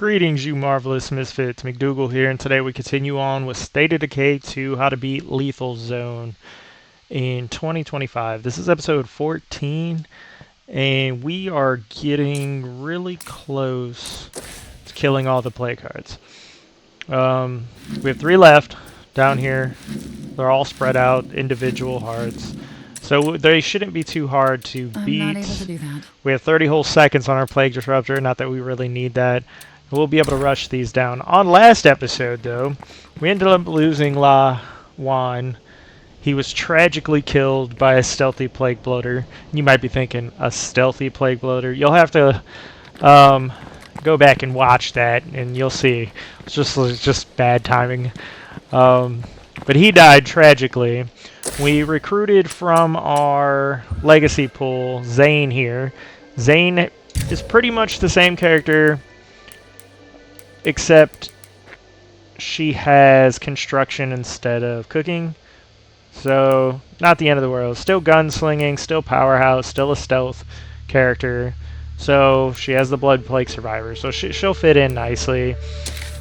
Greetings, you marvelous misfits. McDougal here, and today we continue on with State of Decay 2, How to Beat Lethal Zone in 2025. This is episode 14, and we are getting really close to killing all the play cards. We have 3 left down here. They're all spread out, individual hearts. So they shouldn't be too hard to beat. I'm not able to do that. We have 30 whole seconds on our Plague Disruptor, not that we really need that. We'll be able to rush these down. On last episode, though, we ended up losing La Juan. He was tragically killed by a stealthy Plague Bloater. You might be thinking, a stealthy Plague Bloater? You'll have to go back and watch that, and you'll see. It's just bad timing. But he died tragically. We recruited from our legacy pool Zane here. Zane is pretty much the same character, except she has construction instead of cooking. So, not the end of the world. Still gunslinging, still powerhouse, still a stealth character. So, she has the Blood Plague Survivor. So, she'll fit in nicely.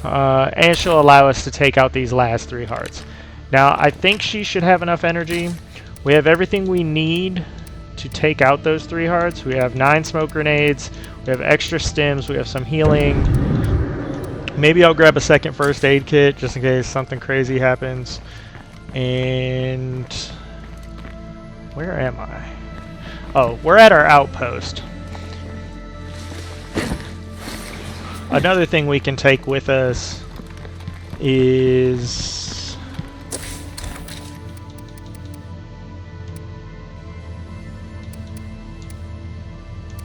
And she'll allow us to take out these last 3 hearts. Now, I think she should have enough energy. We have everything we need to take out those 3 hearts. We have 9 smoke grenades. We have extra stims. We have some healing. Maybe I'll grab a second first aid kit just in case something crazy happens. And where am I? Oh, we're at our outpost. Another thing we can take with us is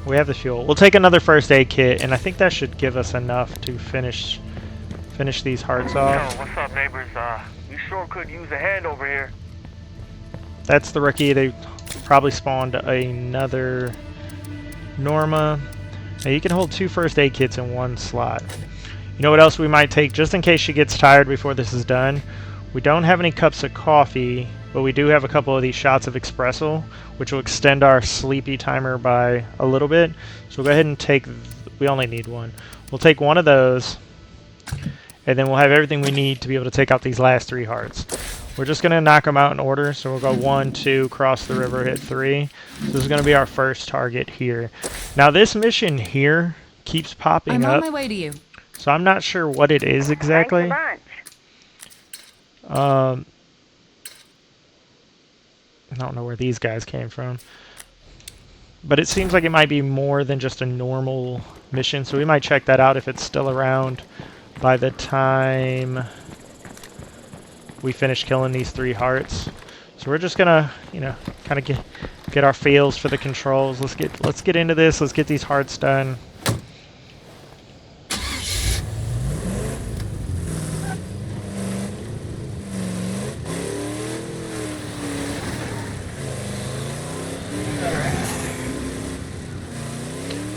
we have the fuel. We'll take another first aid kit, and I think that should give us enough to finish these hearts off. Yo, what's up, neighbors? We sure could use a hand over here. That's the rookie. They probably spawned another Norma. Now you can hold 2 first aid kits in 1 slot. You know what else we might take just in case she gets tired before this is done? We don't have any cups of coffee, but we do have a couple of these shots of espresso, which will extend our sleepy timer by a little bit. So we'll go ahead and take, we only need 1. We'll take 1 of those, and then we'll have everything we need to be able to take out these last 3 hearts. We're just going to knock them out in order, so we'll go 1, 2, cross the river, hit 3. So this is going to be our first target here. Now this mission here keeps popping up. I'm on my way to you. So I'm not sure what it is exactly. I don't know where these guys came from. But it seems like it might be more than just a normal mission, so we might check that out if it's still around by the time we finish killing these 3 hearts. So we're just gonna, you know, kind of get our feels for the controls. Let's get into this. Let's get these hearts done.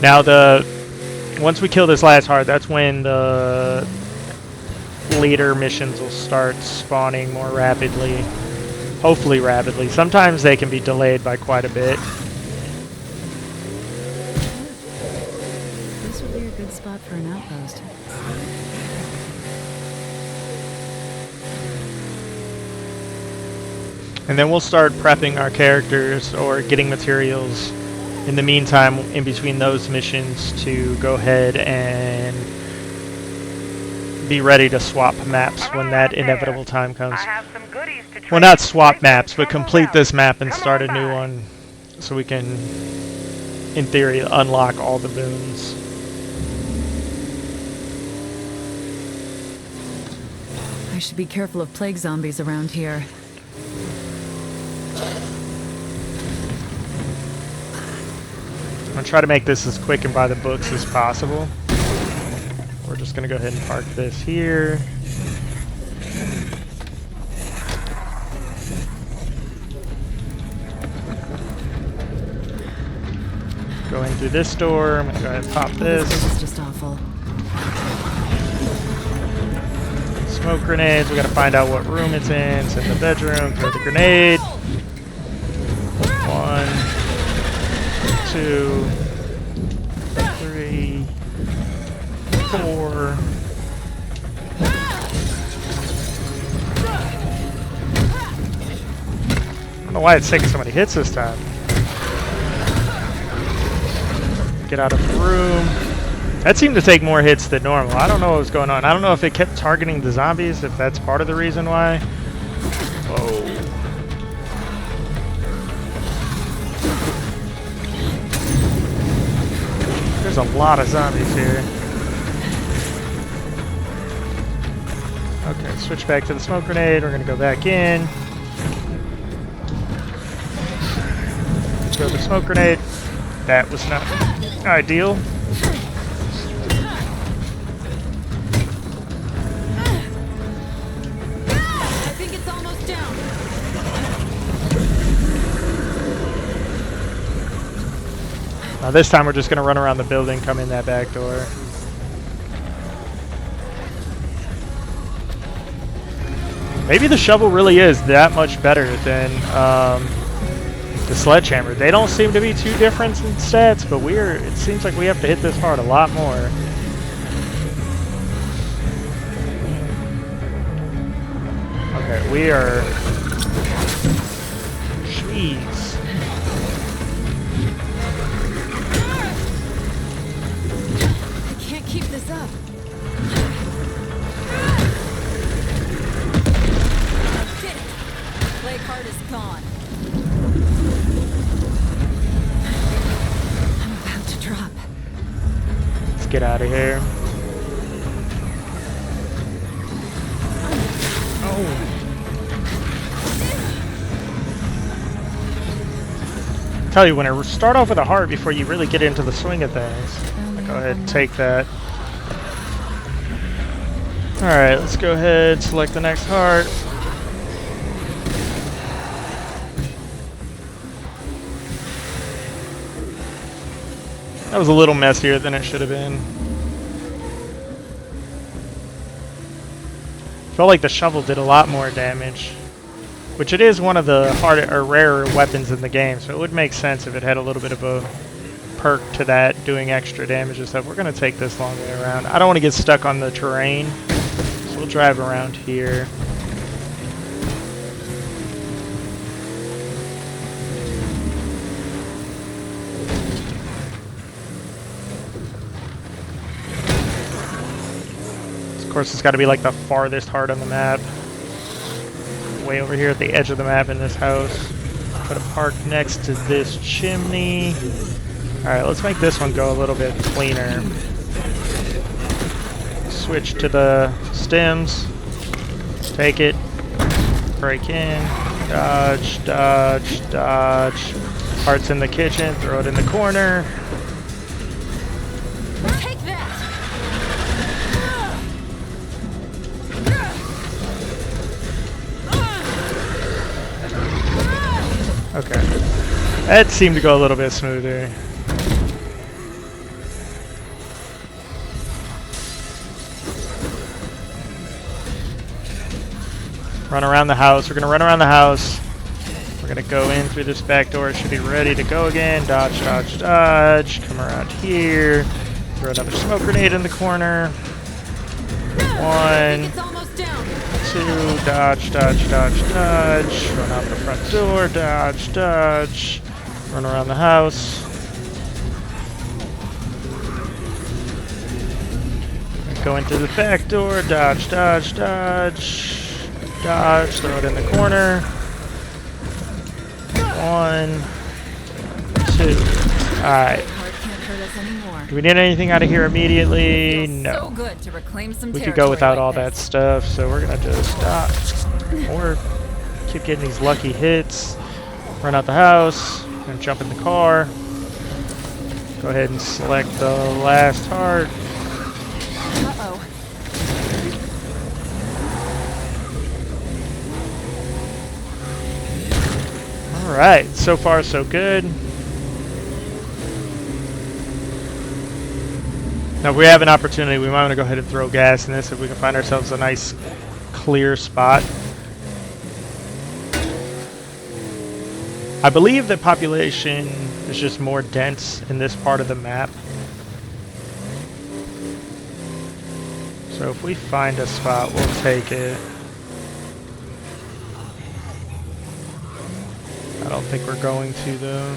Now once we kill this last heart, that's when the leader missions will start spawning more rapidly. Hopefully rapidly. Sometimes they can be delayed by quite a bit. This would be a good spot for an outpost. And then we'll start prepping our characters or getting materials in the meantime, in between those missions, to go ahead and be ready to swap maps when that inevitable time comes. Well, not swap maps, but complete this map and start a new one so we can, in theory, unlock all the boons. I should be careful of plague zombies around here. I'm going to try to make this as quick and by the books as possible. We're just going to go ahead and park this here. Going through this door. I'm going to go ahead and pop this. This is just awful. Smoke grenades. We got to find out what room it's in. It's in the bedroom. Throw the grenade. 1, 2, 3, 4. I don't know why it's taking so many hits this time. Get out of the room. That seemed to take more hits than normal. I don't know what was going on. I don't know if it kept targeting the zombies, if that's part of the reason why. Whoa. There's a lot of zombies here. Okay, switch back to the smoke grenade. We're gonna go back in. Throw the smoke grenade. That was not ideal. I think it's almost down. Now this time we're just gonna run around the building, come in that back door. Maybe the shovel really is that much better than the sledgehammer. They don't seem to be too different in stats, but it seems like we have to hit this hard a lot more. Okay, we are... Jeez. I can't keep this up. Did it. Plague heart is gone. I'm about to drop. Let's get out of here. Oh. Tell you, when I start off with a heart before you really get into the swing of things. Go ahead and take that. Alright, let's go ahead, select the next heart. That was a little messier than it should have been. Felt like the shovel did a lot more damage, which it is one of the harder or rarer weapons in the game, so it would make sense if it had a little bit of a perk to that, doing extra damage and stuff. We're gonna take this long way around. I don't want to get stuck on the terrain, so we'll drive around here. Of course, it's got to be like the farthest heart on the map. Way over here at the edge of the map in this house. Put a park next to this chimney. Alright, let's make this one go a little bit cleaner. Switch to the stems. Take it. Break in. Dodge, dodge, dodge. Hearts in the kitchen. Throw it in the corner. Take that. Okay. That seemed to go a little bit smoother. Run around the house. We're going to run around the house. We're going to go in through this back door. It should be ready to go again. Dodge, dodge, dodge. Come around here. Throw another smoke grenade in the corner. 1, 2, dodge, dodge, dodge, dodge. Run out the front door. Dodge, dodge. Run around the house. Go into the back door. Dodge, dodge, dodge. Dodge, throw it in the corner. 1, 2. Alright. Do we need anything out of here immediately? No. So good to reclaim some We could go without like all this. that stuff, so we're gonna just stop. Or keep getting these lucky hits. Run out the house. Gonna jump in the car. Go ahead and select the last heart. Uh-oh. Alright, so far so good. Now if we have an opportunity, we might want to go ahead and throw gas in this if we can find ourselves a nice clear spot. I believe that population is just more dense in this part of the map. So if we find a spot, we'll take it. I don't think we're going to, though.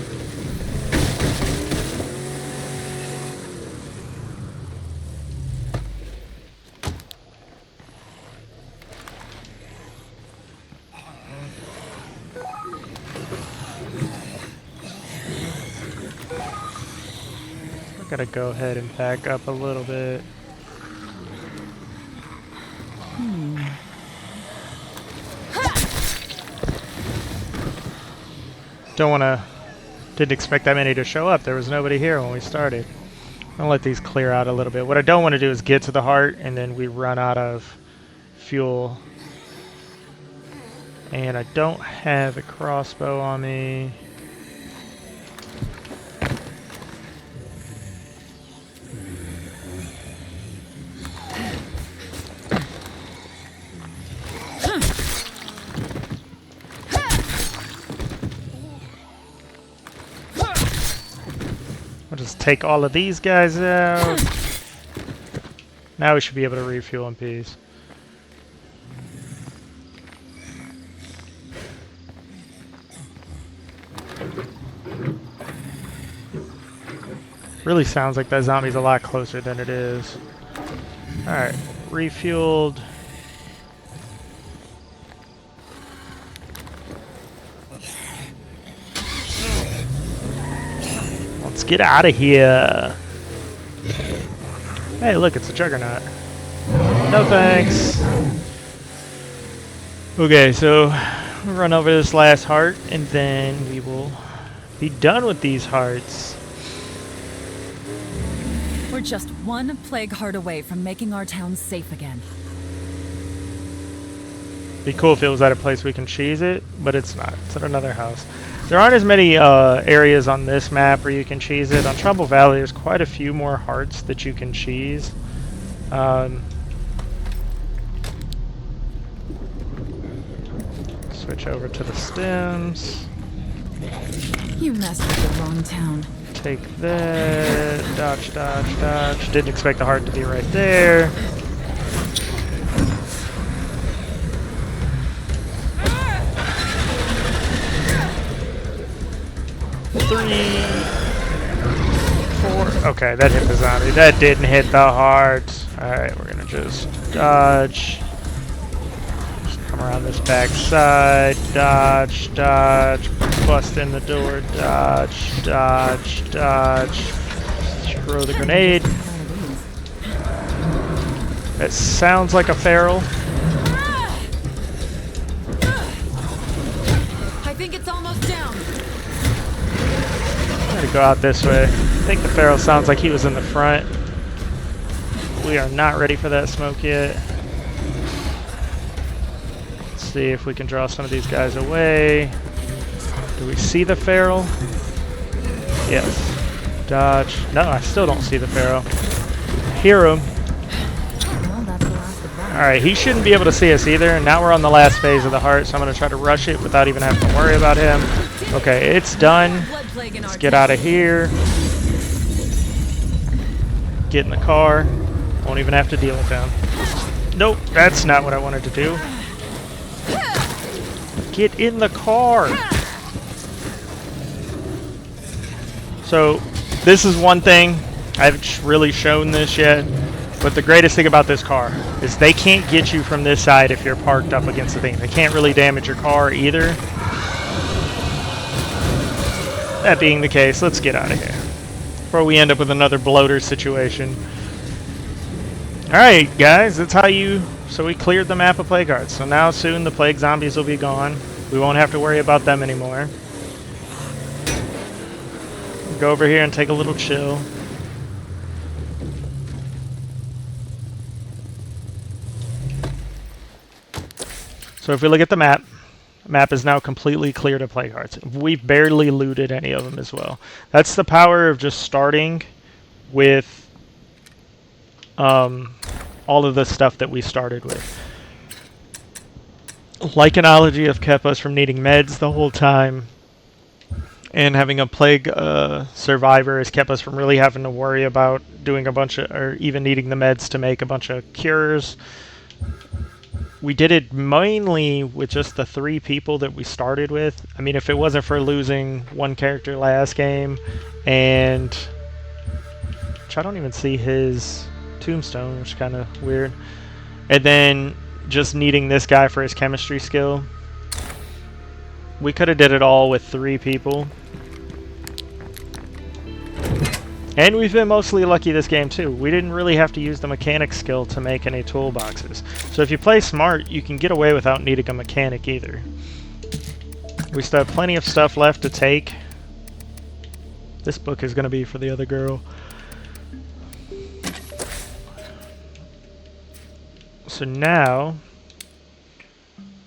We're gonna go ahead and back up a little bit. Didn't expect that many to show up. There was nobody here when we started. I'll let these clear out a little bit. What I don't want to do is get to the heart and then we run out of fuel. And I don't have a crossbow on me. I'll just take all of these guys out. Now we should be able to refuel in peace. Really sounds like that zombie's a lot closer than it is. Alright, refueled. Let's get out of here. Hey, look, it's a juggernaut. No thanks. Okay, so we'll run over this last heart and then we will be done with these hearts. We're just one plague heart away from making our town safe again. Be cool if it was at a place we can cheese it, but it's not. It's at another house. There aren't as many areas on this map where you can cheese it. On Trouble Valley, there's quite a few more hearts that you can cheese. Switch over to the stems. You messed with the wrong town. Take that. Dodge, dodge, dodge. Didn't expect the heart to be right there. Three, four. Okay, that hit the zombie. That didn't hit the heart. Alright, we're gonna just dodge. Just come around this back side. Dodge, dodge. Bust in the door. Dodge, dodge, dodge. Throw the grenade. That sounds like a feral. I think it's almost down. I'm gonna go out this way. I think the feral sounds like he was in the front. We are not ready for that smoke yet. Let's see if we can draw some of these guys away. Do we see the feral? Yes. Dodge. No, I still don't see the feral. Hear him. Alright, he shouldn't be able to see us either. Now we're on the last phase of the heart, so I'm going to try to rush it without even having to worry about him. Okay, it's done. Let's get out of here. Get in the car. Won't even have to deal with him. Nope, that's not what I wanted to do. Get in the car. So, this is one thing. I haven't really shown this yet. But the greatest thing about this car is they can't get you from this side if you're parked up against the thing. They can't really damage your car either. That being the case, let's get out of here before we end up with another bloater situation. Alright guys, that's how you... So we cleared the map of plague hearts. So now soon the plague zombies will be gone. We won't have to worry about them anymore. Go over here and take a little chill. So if we look at the map is now completely cleared of plague hearts. We've barely looted any of them as well. That's the power of just starting with all of the stuff that we started with. Lycanology have kept us from needing meds the whole time. And having a plague survivor has kept us from really having to worry about doing a bunch of, or even needing the meds to make a bunch of cures. We did it mainly with just the 3 people that we started with. I mean, if it wasn't for losing one character last game, and which I don't even see his tombstone, which is kind of weird, and then just needing this guy for his chemistry skill, we could have did it all with 3 people. And we've been mostly lucky this game too. We didn't really have to use the mechanic skill to make any toolboxes. So if you play smart, you can get away without needing a mechanic either. We still have plenty of stuff left to take. This book is going to be for the other girl. So now,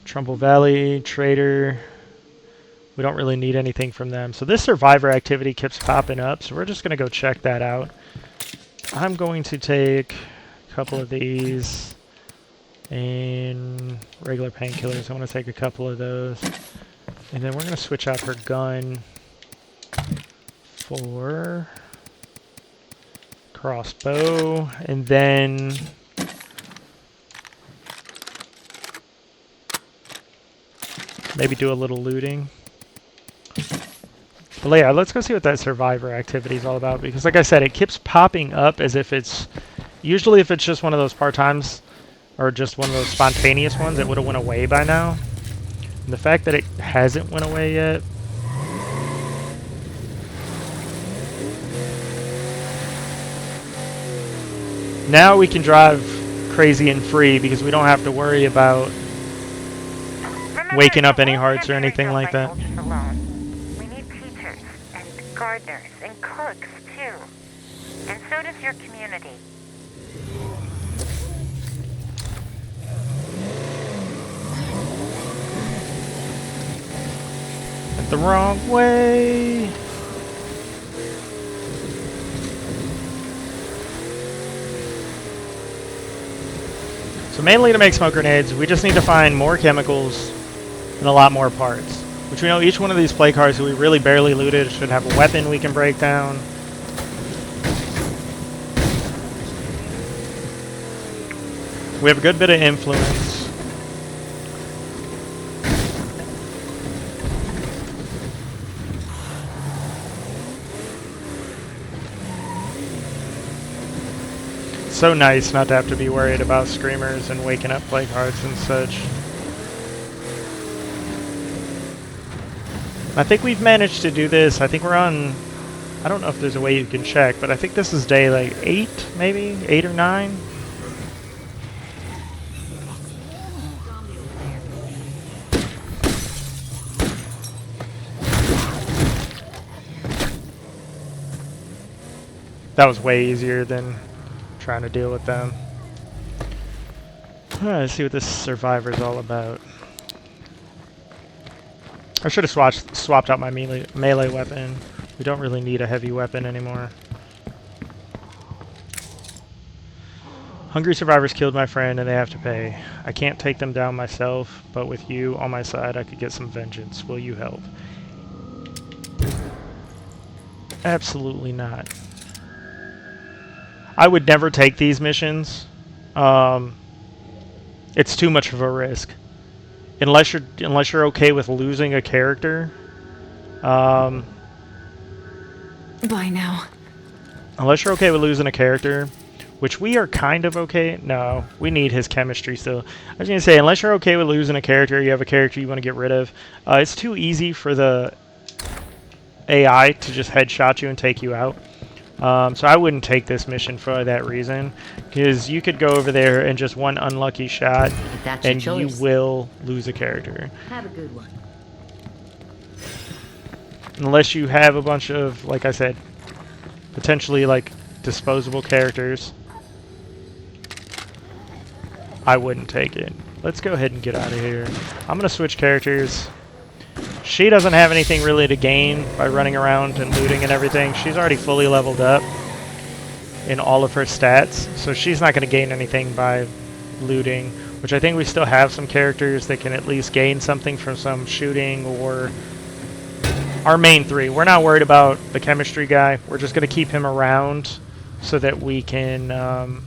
Trumbull Valley, Trader. We don't really need anything from them. So this survivor activity keeps popping up, so we're just going to go check that out. I'm going to take a couple of these and regular painkillers. I want to take a couple of those. And then we're going to switch out her gun for crossbow. And then maybe do a little looting. But yeah, let's go see what that survivor activity is all about, because like I said, it keeps popping up as if it's, usually if it's just one of those part-times or just one of those spontaneous ones, it would have went away by now. And the fact that it hasn't went away yet, now we can drive crazy and free because we don't have to worry about waking up any hearts or anything like that. Gardeners and cooks, too. And so does your community. Went the wrong way. So mainly to make smoke grenades, we just need to find more chemicals and a lot more parts. Which we know each one of these play cards that we really barely looted should have a weapon we can break down. We have a good bit of influence. So nice not to have to be worried about screamers and waking up play cards and such. I think we've managed to do this. I think we're on, I don't know if there's a way you can check, but I think this is day like 8, maybe? 8 or 9? That was way easier than trying to deal with them. Let's see what this survivor's all about. I should have swapped out my melee weapon. We don't really need a heavy weapon anymore. Hungry survivors killed my friend and they have to pay. I can't take them down myself, but with you on my side I could get some vengeance. Will you help? Absolutely not. I would never take these missions. It's too much of a risk. Unless you're okay with losing a character. Bye now. Unless you're okay with losing a character, which we are kind of okay. No, we need his chemistry still. I was going to say, unless you're okay with losing a character, you have a character you want to get rid of, it's too easy for the AI to just headshot you and take you out. So I wouldn't take this mission for that reason, because you could go over there and just one unlucky shot and you will lose a character. Have a good one. Unless you have a bunch of, like I said, potentially like disposable characters, I wouldn't take it. Let's go ahead and get out of here. I'm going to switch characters. She doesn't have anything really to gain by running around and looting and everything. She's already fully leveled up in all of her stats, so she's not going to gain anything by looting, which I think we still have some characters that can at least gain something from some shooting or our main three. We're not worried about the chemistry guy. We're just going to keep him around so that we can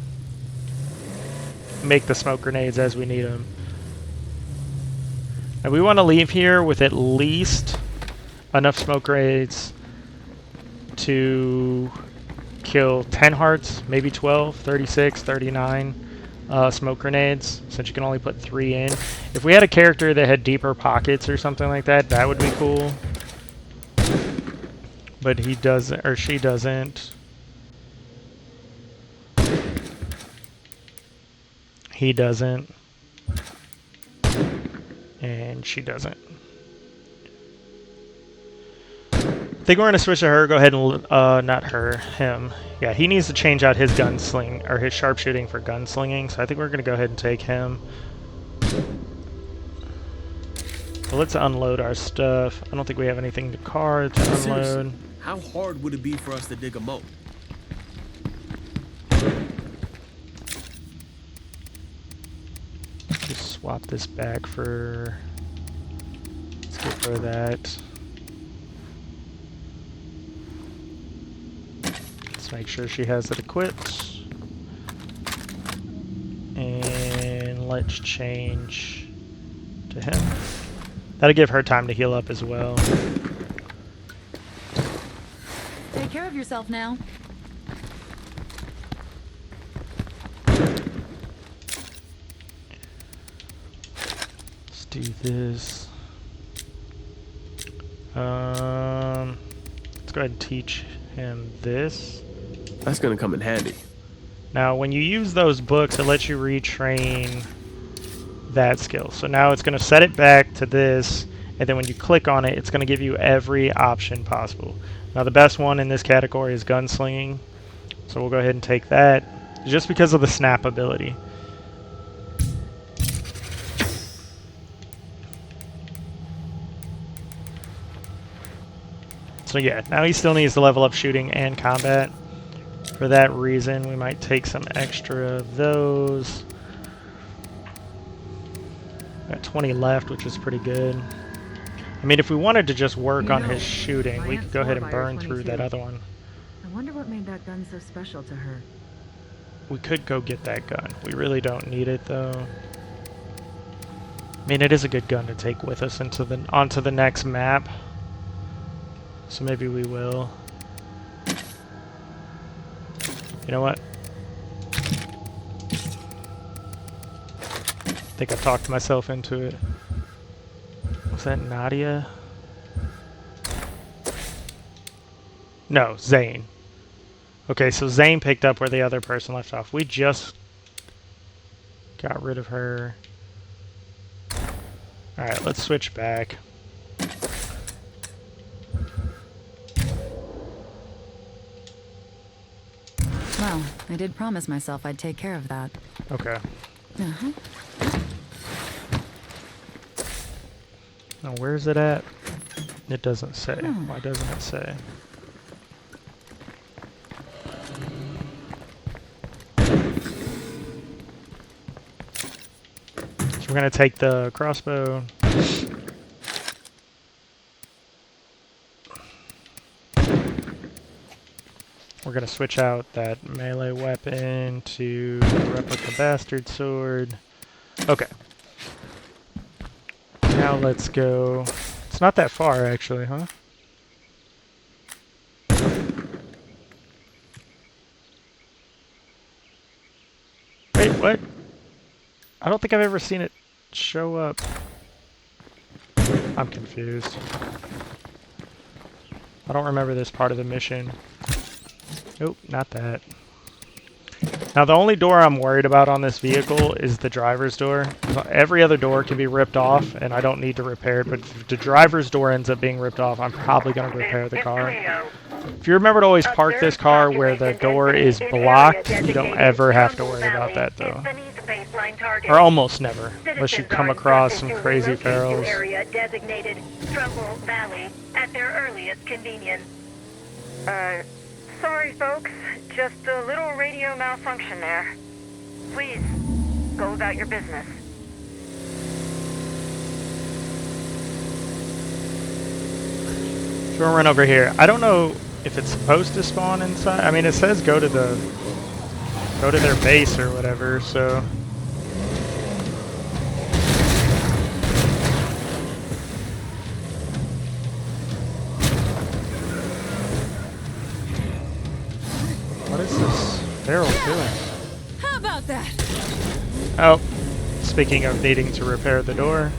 make the smoke grenades as we need them. And we want to leave here with at least enough smoke grenades to kill 10 hearts, maybe 12, 36, 39 smoke grenades, since you can only put 3 in. If we had a character that had deeper pockets or something like that, that would be cool. But he doesn't, or she doesn't. He doesn't. And she doesn't. I think we're going to switch to her. Go ahead and, not her, him. Yeah, he needs to change out his gunsling, or his sharpshooting for gunslinging, so I think we're going to go ahead and take him. So let's unload our stuff. I don't think we have anything to card to unload. Seriously, how hard would it be for us to dig a moat? Just swap this back for... Let's get rid of that. Let's make sure she has it equipped. And let's change to him. That'll give her time to heal up as well. Take care of yourself now. Let's do this. Let's go ahead and teach him this. That's gonna come in handy. Now, when you use those books, it lets you retrain that skill. So now it's going to set it back to this, and then when you click on it, it's going to give you every option possible. Now, the best one in this category is gunslinging, so we'll go ahead and take that, just because of the snap ability. So yeah, now he still needs to level up shooting and combat. For that reason, we might take some extra of those. Got 20 left, which is pretty good. I mean, if we wanted to just work on his shooting, we could go ahead and burn through that other one. I wonder what made that gun so special to her. We could go get that gun. We really don't need it, though. I mean, it is a good gun to take with us onto the next map. So maybe we will. You know what? I think I talked myself into it. Was that Nadia? No, Zane. Okay, so Zane picked up where the other person left off. We just got rid of her. Alright, let's switch back. Well, I did promise myself I'd take care of that. Okay. Uh-huh. Now, where's it at? It doesn't say. Why doesn't it say? So we're going to take the crossbow. We're going to switch out that melee weapon to the replica bastard sword. Okay. Now let's go. It's not that far, actually, huh? Wait, what? I don't think I've ever seen it show up. I'm confused. I don't remember this part of the mission. Nope, not that. Now, the only door I'm worried about on this vehicle is the driver's door. Every other door can be ripped off, and I don't need to repair it, but if the driver's door ends up being ripped off, I'm probably going to repair the car. If you remember to always park this car where the door is blocked, you don't ever have to worry about that, though. Or almost never, unless you come across some crazy ferals. Area designated Trumbull Valley at their earliest convenience. Sorry, folks. Just a little radio malfunction there. Please, go about your business. So we'll run over here. I don't know if it's supposed to spawn inside. I mean, it says go to their base or whatever, so. What is this barrel doing? How about that? Oh, speaking of needing to repair the door.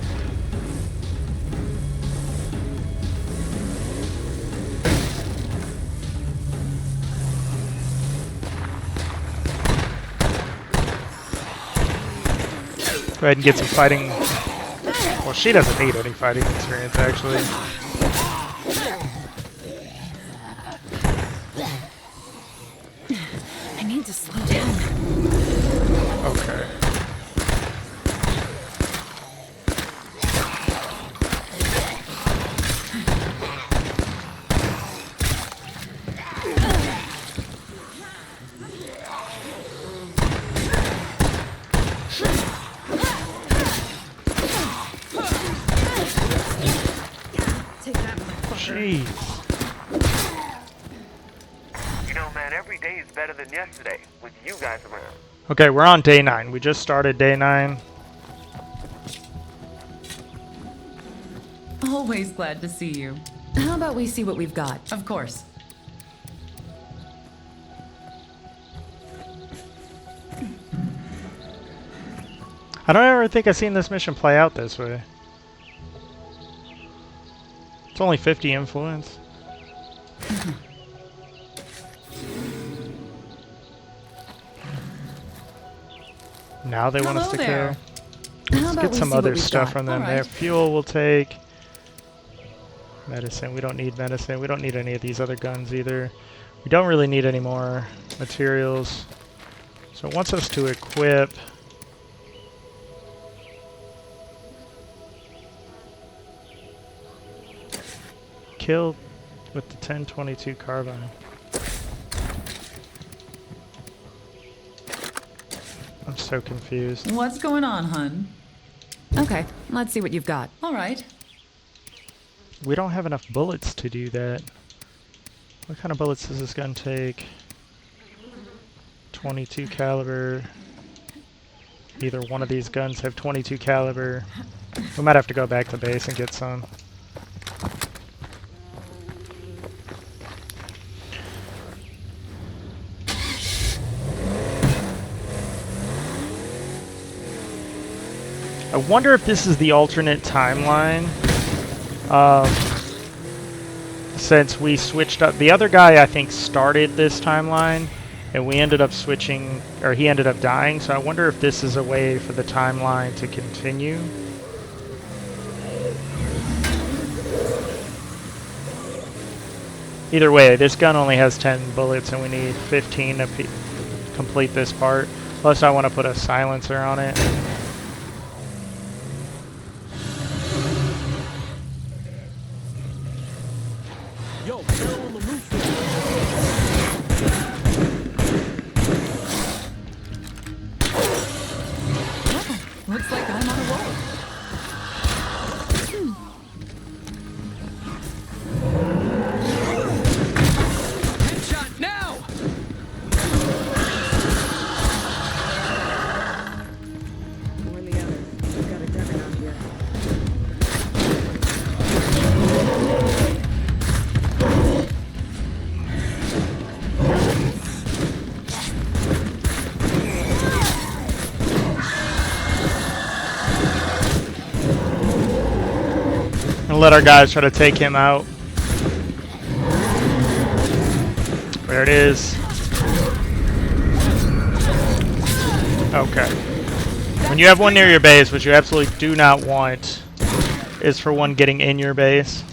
Go ahead and get some fighting. Well, she doesn't need any fighting experience, actually. I need to slow down. Okay. Jeez. You know, man, every day is better than yesterday with you guys around. Okay, we're on day 9. We just started day 9. Always glad to see you. How about we see what we've got? Of course. I don't ever think I've seen this mission play out this way. It's only 50 influence. Now they want us to there. kill. How Let's about get we some see what other we've stuff got? from them. All Their right. fuel will take. Medicine. We don't need medicine. We don't need any of these other guns either. We don't really need any more materials. So it wants us to equip. Kill with the 1022 carbine. I'm so confused. What's going on, hun? Okay, let's see what you've got. All right. We don't have enough bullets to do that. What kind of bullets does this gun take? 22 caliber. Either one of these guns have 22 caliber. We might have to go back to base and get some. I wonder if this is the alternate timeline. Since we switched up, the other guy I think started this timeline, and we ended up switching, or he ended up dying. So I wonder if this is a way for the timeline to continue. Either way, this gun only has 10 bullets, and we need 15 to complete this part. Plus, I want to put a silencer on it. Yo, barrel on the roof. Looks like I'm on a roll. Headshot now! Warn the others. We've got a juggernaut here. And let our guys try to take him out. There it is. Okay. When you have one near your base, what you absolutely do not want is for one getting in your base.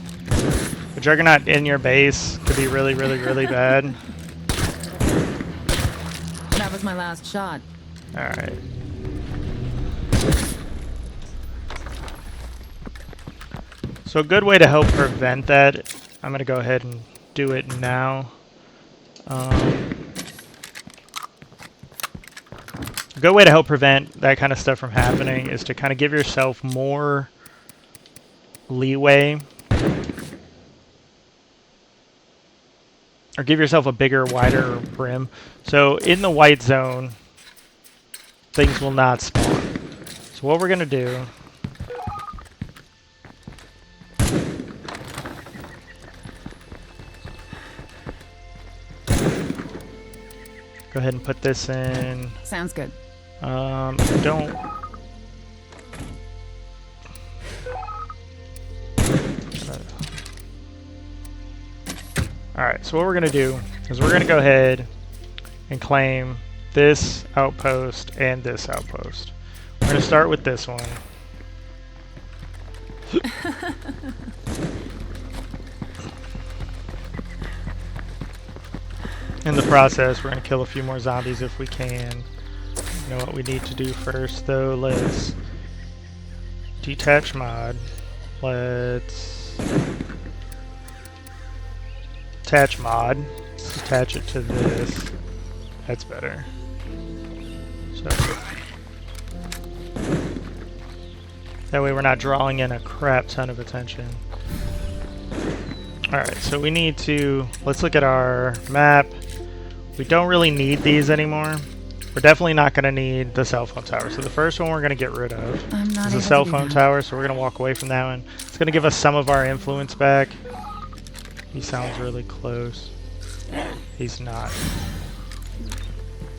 A Juggernaut in your base could be really, really, really bad. That was my last shot. Alright. So a good way to help prevent that, I'm going to go ahead and do it now. A good way to help prevent that kind of stuff from happening is to kind of give yourself more leeway or give yourself a bigger, wider rim. So in the white zone, things will not spawn. So what we're going to do... Go ahead and put this in. Sounds good. Don't... Alright, so what we're going to do is we're going to go ahead and claim this outpost and this outpost. We're going to start with this one. In the process, we're going to kill a few more zombies if we can. You know what we need to do first, though? Let's detach mod. Let's attach mod. Let's attach it to this. That's better. So that way we're not drawing in a crap ton of attention. Alright, so we need to... Let's look at our map. We don't really need these anymore. We're definitely not going to need the cell phone tower. So the first one we're going to get rid of is the cell phone tower, so we're going to walk away from that one. It's going to give us some of our influence back. He sounds really close. He's not.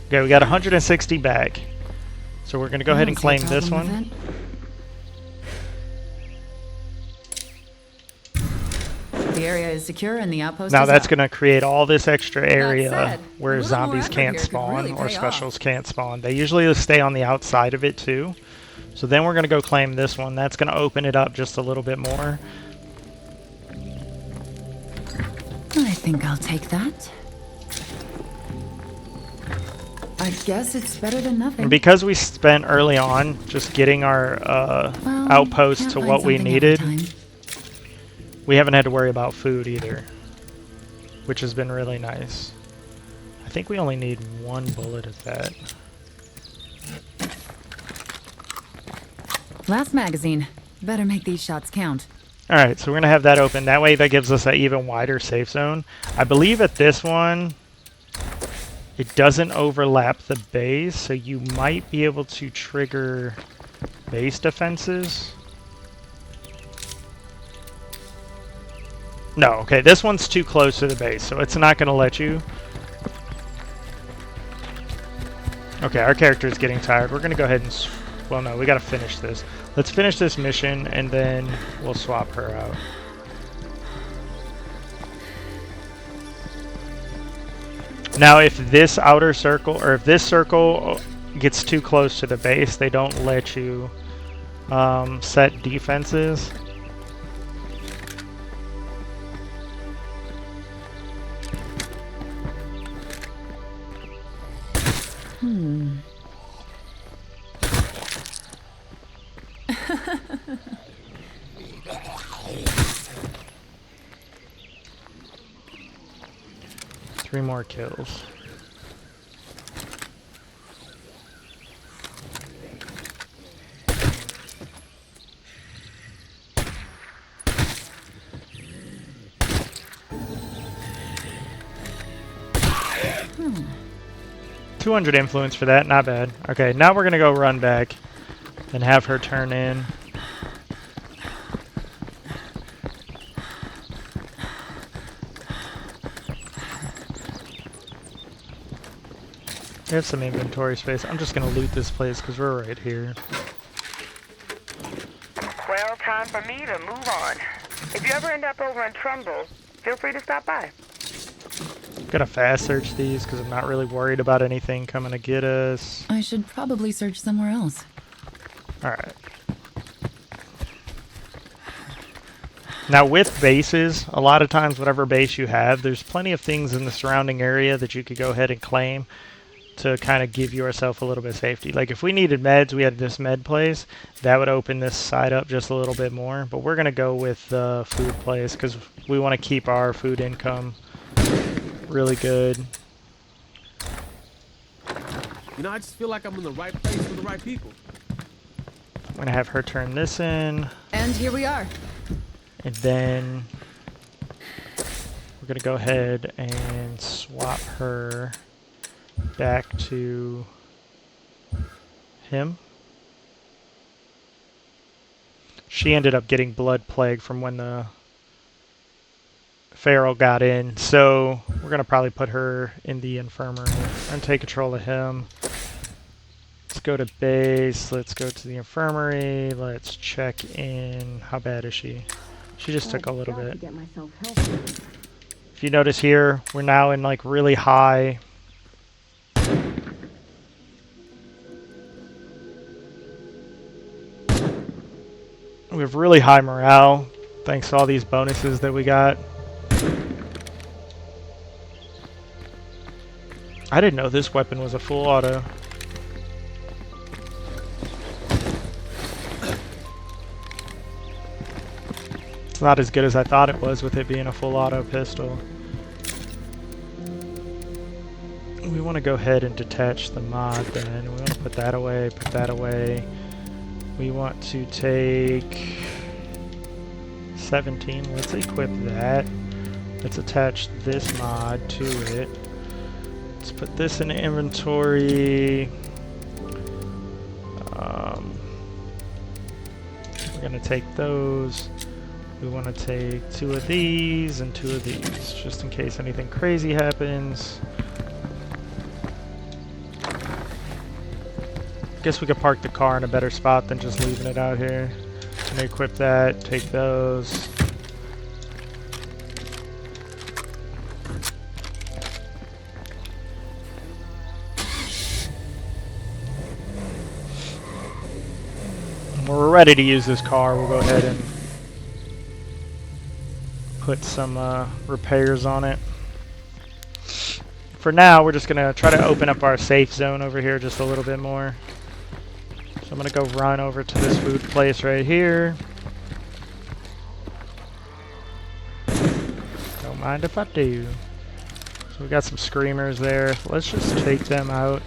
Okay, we got 160 back. So we're going to go ahead and claim this one. The area is secure and the outpost Now is that's up. going to create all this extra area said, where a little more zombies effort can't here could spawn really or pay specials off. can't spawn. They usually stay on the outside of it too. So then we're going to go claim this one. That's going to open it up just a little bit more. I think I'll take that. I guess it's better than nothing. And because we spent early on just getting our Well, outpost can't to find what we something every needed, time. we haven't had to worry about food either, which has been really nice. I think we only need one bullet of that. Last magazine. Better make these shots count. Alright, so we're going to have that open. That way that gives us an even wider safe zone. I believe at this one, it doesn't overlap the base, so you might be able to trigger base defenses. No, okay, this one's too close to the base, so it's not going to let you. Okay, our character is getting tired. We're going to go ahead and... Well, no, we got to finish this. Let's finish this mission, and then we'll swap her out. Now, if this outer circle, or if this circle gets too close to the base, they don't let you set defenses. Three more kills. Hmm. 200 influence for that, not bad. Okay, now we're gonna go run back and have her turn in. We have some inventory space. I'm just gonna loot this place because we're right here. Well, time for me to move on. If you ever end up over in Trumbull, feel free to stop by. Gonna fast search these because I'm not really worried about anything coming to get us. I should probably search somewhere else. Alright. Now with bases, a lot of times whatever base you have, there's plenty of things in the surrounding area that you could go ahead and claim to kind of give yourself a little bit of safety. Like if we needed meds, we had this med place, that would open this side up just a little bit more. But we're going to go with the food place because we want to keep our food income really good. You know, I just feel like I'm in the right place with the right people. I'm going to have her turn this in. And here we are. And then we're we're going to go ahead and swap her back to him. She ended up getting blood plague from when the Feral got in, so we're going to probably put her in the infirmary and take control of him. Let's go to base. Let's go to the infirmary. Let's check in. How bad is she? She just took a little bit. If you notice here, we're now in like really high. We have really high morale thanks to all these bonuses that we got. I didn't know this weapon was a full auto. It's not as good as I thought it was with it being a full auto pistol. We want to go ahead and detach the mod then. We want to put that away, put that away. We want to take 17. Let's equip that. Let's attach this mod to it. Let's put this in the inventory. We're going to take those. We want to take 2 of these and 2 of these, just in case anything crazy happens. Guess we could park the car in a better spot than just leaving it out here. And equip that, take those. And when we're ready to use this car, we'll go ahead and put some repairs on it. For now, we're just going to try to open up our safe zone over here just a little bit more. So I'm going to go run over to this food place right here. Don't mind if I do. So we got some screamers there. Let's just take them out.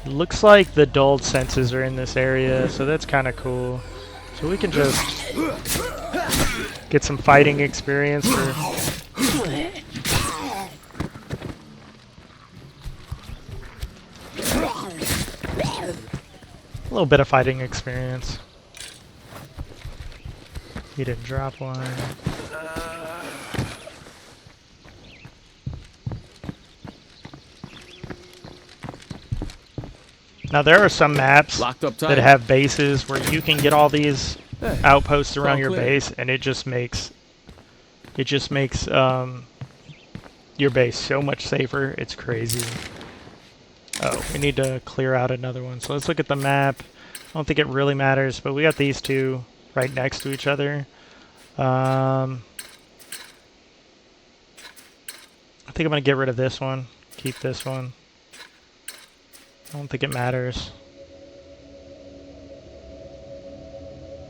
Looks like the dulled senses are in this area, so that's kind of cool. So we can just get some fighting experience for... a little bit of fighting experience. He didn't drop one. Now there are some maps that have bases where you can get all these outposts around your base, and it just makes your base so much safer. It's crazy. Oh, we need to clear out another one. So let's look at the map. I don't think it really matters, but we got these two right next to each other. I think I'm gonna get rid of this one. Keep this one. I don't think it matters.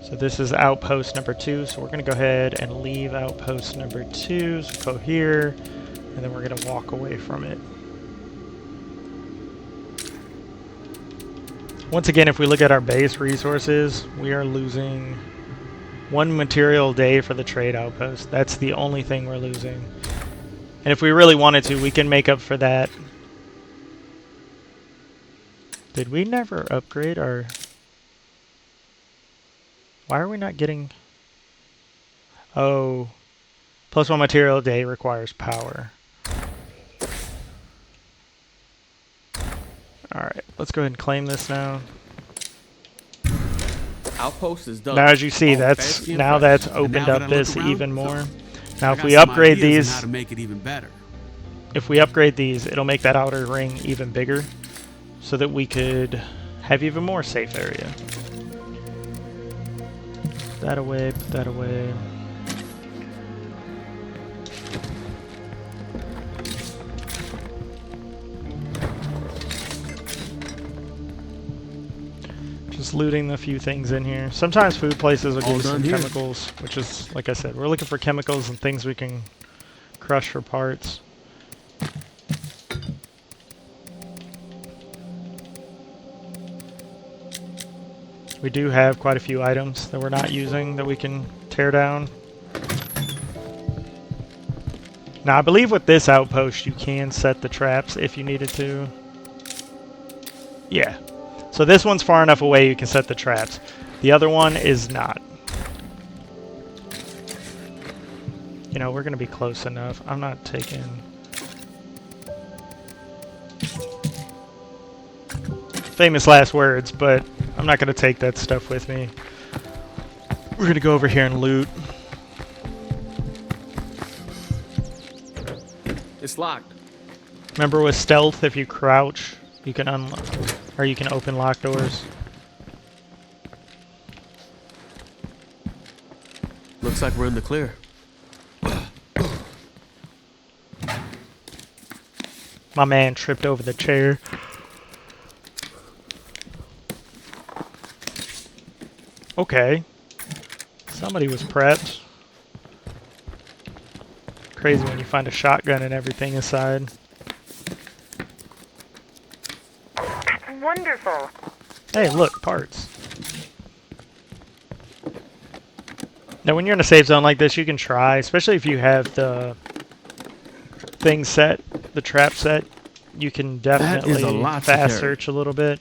So this is outpost number 2, so we're going to go ahead and leave outpost number 2. So go here, and then we're going to walk away from it. Once again, if we look at our base resources, we are losing 1 material a day for the trade outpost. That's the only thing we're losing. And if we really wanted to, we can make up for that. Did we never upgrade our... Why are we not getting... Oh. +1 material a day requires power. Alright, let's go ahead and claim this now. Outpost is done. Now as you see, that's opened up this even more. Now if we upgrade these... How to make it even better. If we upgrade these, it'll make that outer ring even bigger, so that we could have even more safe area. Put that away, put that away. Just looting a few things in here. Sometimes food places will give you some chemicals, which is, like I said, we're looking for chemicals and things we can crush for parts. We do have quite a few items that we're not using that we can tear down. Now, I believe with this outpost, you can set the traps if you needed to. Yeah. So this one's far enough away you can set the traps. The other one is not. You know, we're going to be close enough. I'm not taking... famous last words, but I'm not going to take that stuff with me. We're going to go over here and loot. It's locked. Remember with stealth, if you crouch, you can unlock, or you can open locked doors. Looks like we're in the clear. My man tripped over the chair. Okay. Somebody was prepped. Crazy when you find a shotgun and everything inside. Wonderful. Hey, look, parts. Now, when you're in a safe zone like this, you can try, especially if you have the thing set, the trap set, you can definitely fast search a little bit.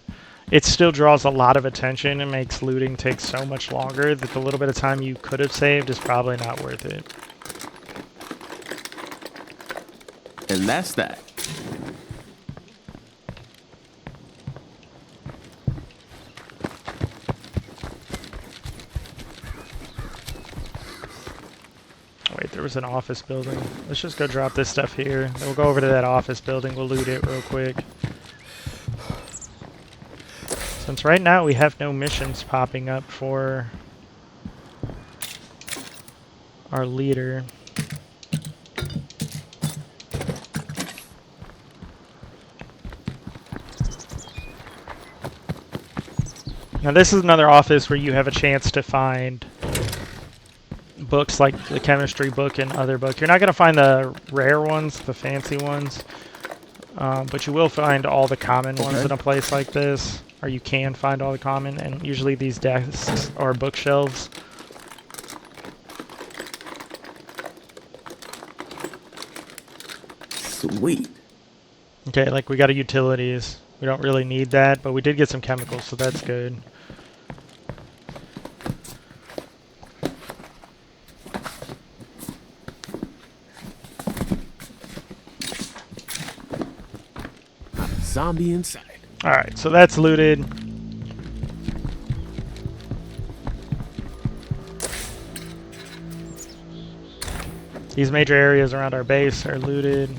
It still draws a lot of attention and makes looting take so much longer that the little bit of time you could have saved is probably not worth it. And that's that. Wait, there was an office building. Let's just go drop this stuff here. Then we'll go over to that office building. We'll loot it real quick. Since right now we have no missions popping up for our leader. Now this is another office where you have a chance to find books like the chemistry book and other books. You're not going to find the rare ones, the fancy ones, but you will find all the common ones in a place like this. Or you can find all the common, and usually these desks are bookshelves. Sweet. Okay, like we got a utilities. We don't really need that, but we did get some chemicals, so that's good. Zombie inside. Alright, so that's looted. These major areas around our base are looted.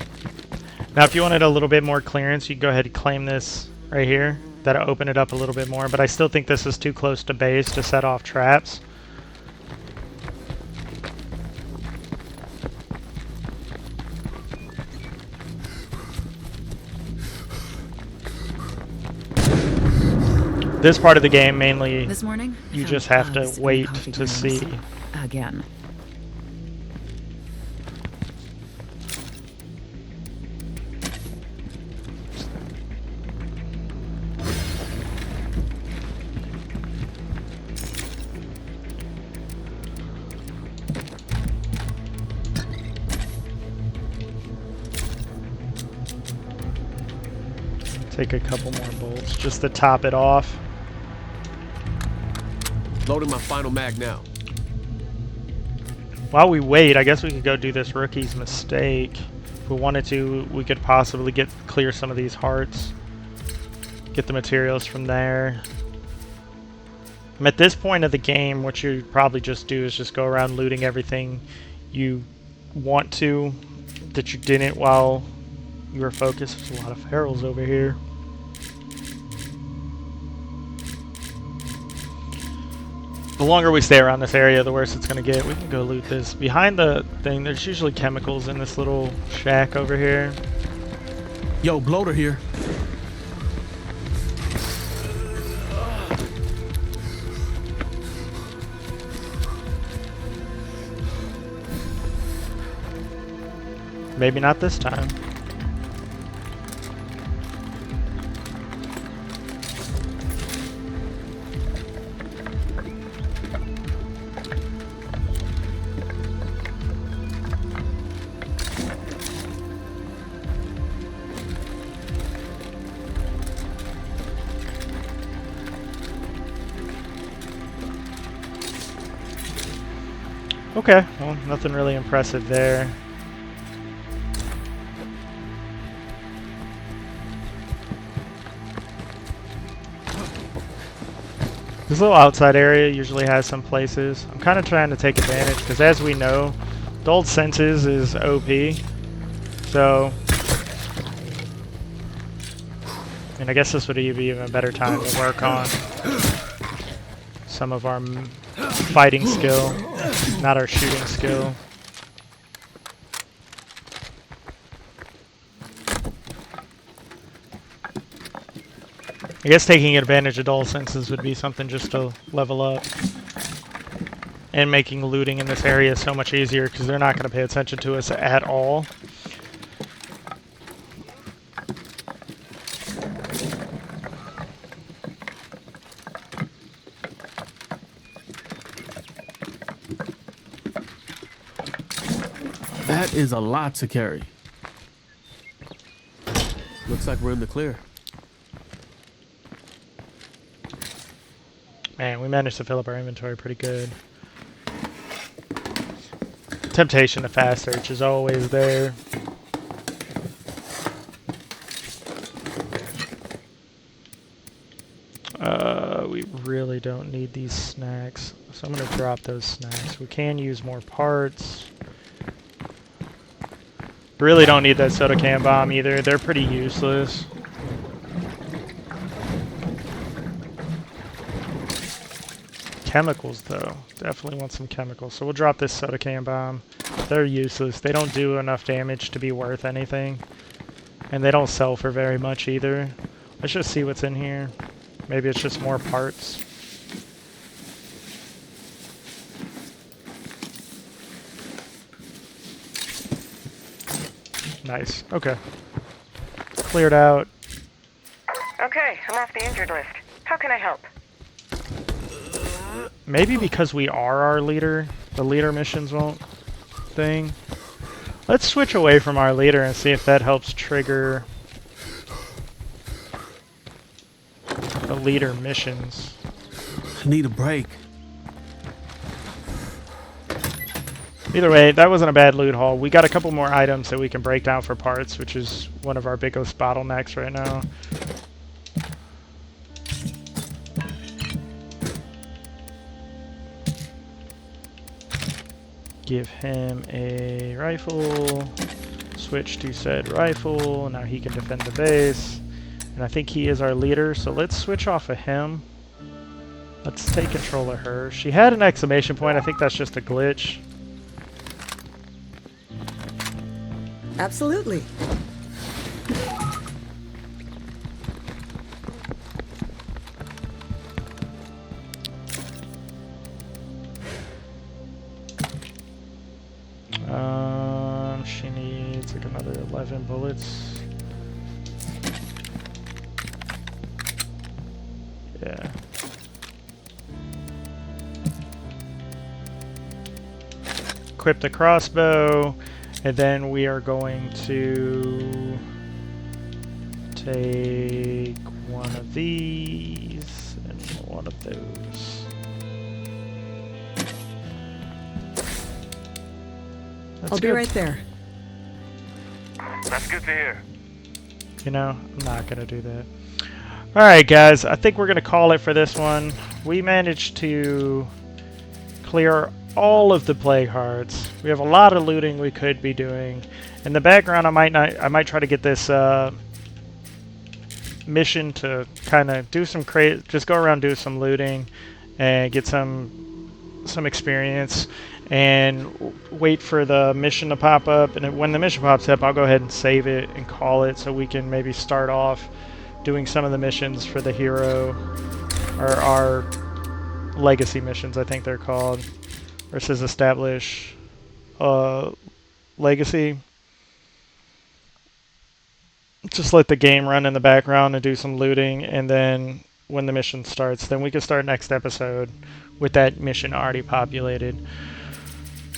Now if you wanted a little bit more clearance, you can go ahead and claim this right here. That'll open it up a little bit more, but I still think this is too close to base to set off traps. This part of the game mainly This morning, I you found just have bugs to in wait coffee to grounds. see. Again. Take a couple more bolts just to top it off. Loading my final mag now. While we wait, I guess we could go do this rookie's mistake. If we wanted to, we could possibly clear some of these hearts. Get the materials from there. At this point of the game, what you probably just do is just go around looting everything you want to that you didn't while you were focused. There's a lot of ferals over here. The longer we stay around this area, the worse it's going to get. We can go loot this. Behind the thing, there's usually chemicals in this little shack over here. Yo, bloater here. Maybe not this time. Okay, well, nothing really impressive there. This little outside area usually has some places. I'm kind of trying to take advantage because, as we know, Dulled Senses is OP. So, I guess this would be even a better time to work on some of our fighting skill, not our shooting skill. I guess taking advantage of Dull Senses would be something just to level up. And making looting in this area so much easier because they're not going to pay attention to us at all. That is a lot to carry. Looks like we're in the clear. Man, we managed to fill up our inventory pretty good. Temptation to fast search is always there. We really don't need these snacks, so I'm going to drop those snacks. We can use more parts. Really don't need that soda can bomb either. They're pretty useless. Chemicals, though. Definitely want some chemicals. So we'll drop this soda can bomb. They're useless. They don't do enough damage to be worth anything. And they don't sell for very much either. Let's just see what's in here. Maybe it's just more parts. Nice. Okay. Cleared out. Okay, I'm off the injured list. How can I help? Maybe because we are our leader, the leader missions won't thing. Let's switch away from our leader and see if that helps trigger the leader missions. I need a break. Either way, that wasn't a bad loot haul. We got a couple more items that we can break down for parts, which is one of our biggest bottlenecks right now. Give him a rifle, switch to said rifle, now he can defend the base. And I think he is our leader, so let's switch off of him. Let's take control of her. She had an exclamation point, I think that's just a glitch. Absolutely. She needs like another 11 bullets. Yeah. Equip the crossbow, and then we are going to take one of these and one of those. That's I'll be good. right there. That's good to hear. You know, I'm not going to do that. Alright guys, I think we're going to call it for this one. We managed to clear all of the plague hearts. We have a lot of looting we could be doing. In the background, I might try to get this mission to kind of do some just go around, do some looting and get some experience, and wait for the mission to pop up. And when the mission pops up, I'll go ahead and save it and call it, so we can maybe start off doing some of the missions for the hero, or our legacy missions, I think they're called, versus establish legacy. Just let the game run in the background and do some looting, and then when the mission starts, then we can start next episode with that mission already populated.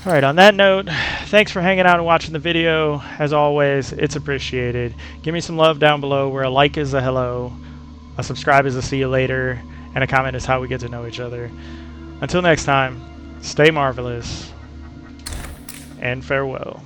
Alright, on that note, thanks for hanging out and watching the video. As always, it's appreciated. Give me some love down below, where a like is a hello, a subscribe is a see you later, and a comment is how we get to know each other. Until next time, stay marvelous. and farewell.